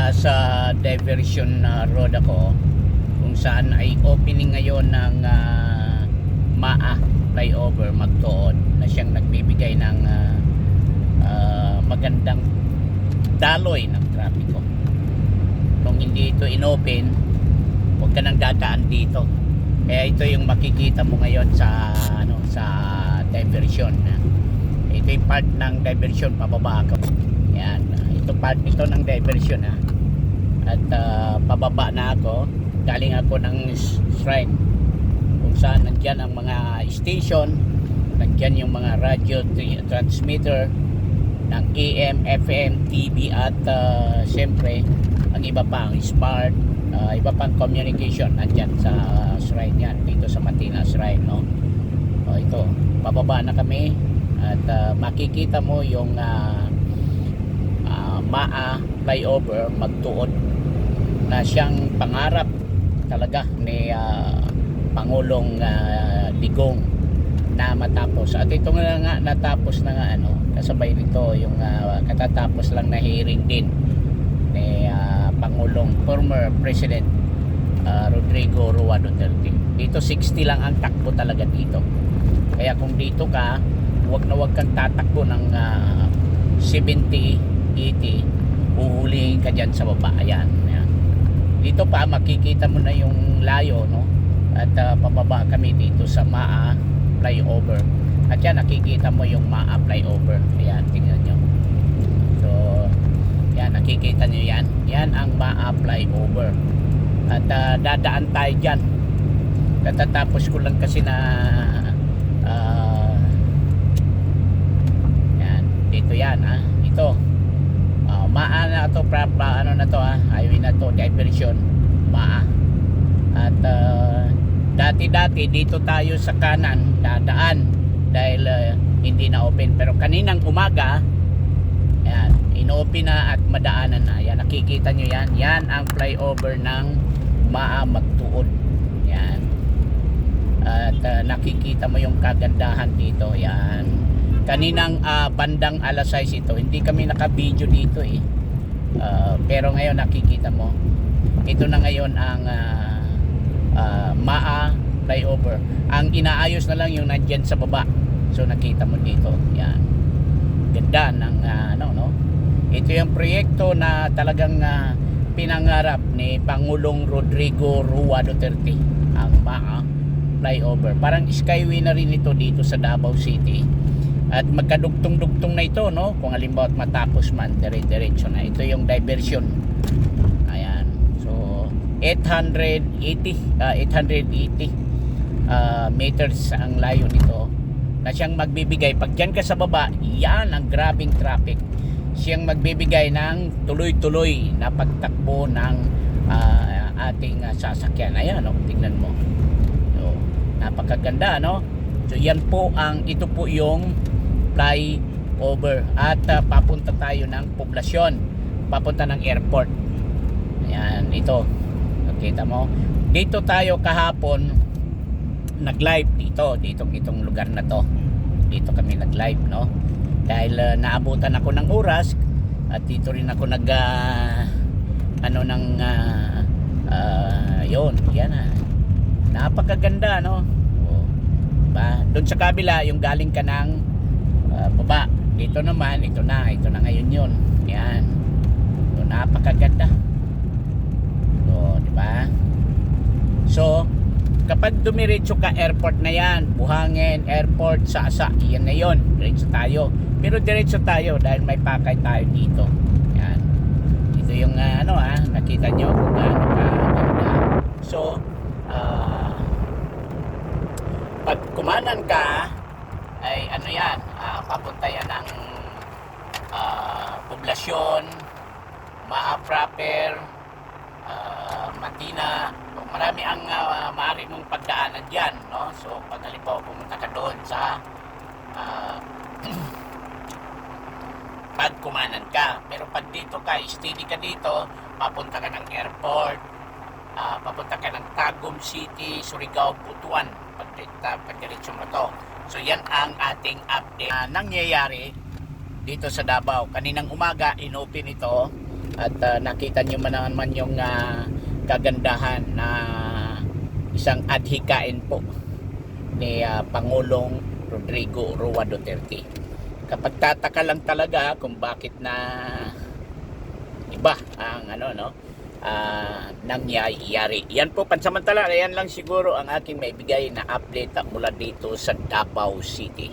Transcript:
Sa diversion road ako, kung saan ay opening ngayon ng MAA flyover Magtuod, na siyang nagbibigay ng magandang daloy ng trapiko. Kung hindi ito inopen, huwag ka nang dadaan dito. Kaya ito yung makikita mo ngayon sa sa diversion. Ito yung part ng diversion pababa ako. Yan, ito part ito ng diversion At pababa na ako. Galing ako ng shrine kung saan nandyan ang mga station, nandyan yung mga radio transmitter ng AM, FM, TV at siyempre ang iba pang smart, iba pang communication nandyan sa shrine yan, dito sa Matina Shrine, no? O, ito, bababa na kami at makikita mo yung MAA flyover Magtuod na siyang pangarap talaga ni Pangulong Digong na matapos. At ito nga natapos na nga kasabay nito yung katatapos lang na hearing din ni Pangulong former President Rodrigo Roa Duterte. Dito 60 lang ang takbo talaga dito. Kaya kung dito ka, huwag kang tatakbo ng 70, 80, uhulihin ka dyan sa baba. Ayan. Dito pa makikita mo na yung layo, no? At pababa kami dito sa MAA flyover. At yan, nakikita mo yung MAA flyover. Ayan, tingnan nyo. So, yan, nakikita nyo yan. Yan ang MAA flyover. At dadaan tayo dyan. Katatapos ko lang kasi na yan, dito yan, ito. MAA na to, highway na to, diversion MAA. At dati dito tayo sa kanan dadaan dahil hindi na open, pero kaninang umaga yan, inopen na at madaanan na. Yan, nakikita nyo yan, yan ang flyover ng MAA Magtuod. Yan. At nakikita mo yung kagandahan dito. Yan, kaninang bandang alas 6 ito, hindi kami naka-video dito pero ngayon nakikita mo, ito na ngayon ang MAA flyover. Ang inaayos na lang yung nandyan sa baba. So nakita mo dito, yan, ganda ng ito yung proyekto na talagang pinangarap ni Pangulong Rodrigo Roa Duterte, ang MAA flyover. Parang skyway na rin ito dito sa Davao City. At magkadugtong-dugtong na ito, no? Kung halimbawa matapos man, dire-diretso na. Ito yung diversion. Ayan. So, 880 meters ang layo nito na siyang magbibigay. Pag dyan ka sa baba, yan ang grabing traffic. Siyang magbibigay ng tuloy-tuloy na pagtakbo ng ating sasakyan. Ayan, no? Tingnan mo. So, napakaganda, no? So, yan po ito po yung flyover at papunta tayo ng poblasyon, papunta ng airport. Ayan, ito nakita mo, dito tayo kahapon nag-live itong lugar na to. Dito kami nag-live, no? Dahil naabutan ako ng oras at dito rin ako yun, yan napakaganda, no? Doon sa kabila yung galing ka ng baba, dito naman ito na ngayon yun. Yan, so, napakaganda. So, di ba? So, kapag dumiretso ka airport na yan, Buhangin Airport, Sasa, yan na yun, diretso tayo. Pero diretso tayo dahil may pakay tayo dito. Yan, ito yung nakita nyo kung gaano kaganda. So, pag kumanan ka ay yan, papunta yan ng poblasyon, MAA proper, Matina. So, marami ang maaari mong pagdaanan dyan, no? So pag halimbawa pumunta ka doon sa pag kumanan ka, pero pag dito ka, steady ka dito, papunta ka ng airport, papunta ka ng Tagum City, Surigao, Butuan, pagdiretso mo to. So yan ang ating update nangyayari dito sa Davao. Kaninang umaga inopen ito At nakita nyo man naman yung kagandahan na isang adhikain po ni Pangulong Rodrigo Roa Duterte. Kapag tataka lang talaga kung bakit na iba ang nangyayari. Yan po pansamantala, yan lang siguro ang aking maibigay na update mula dito sa Davao City.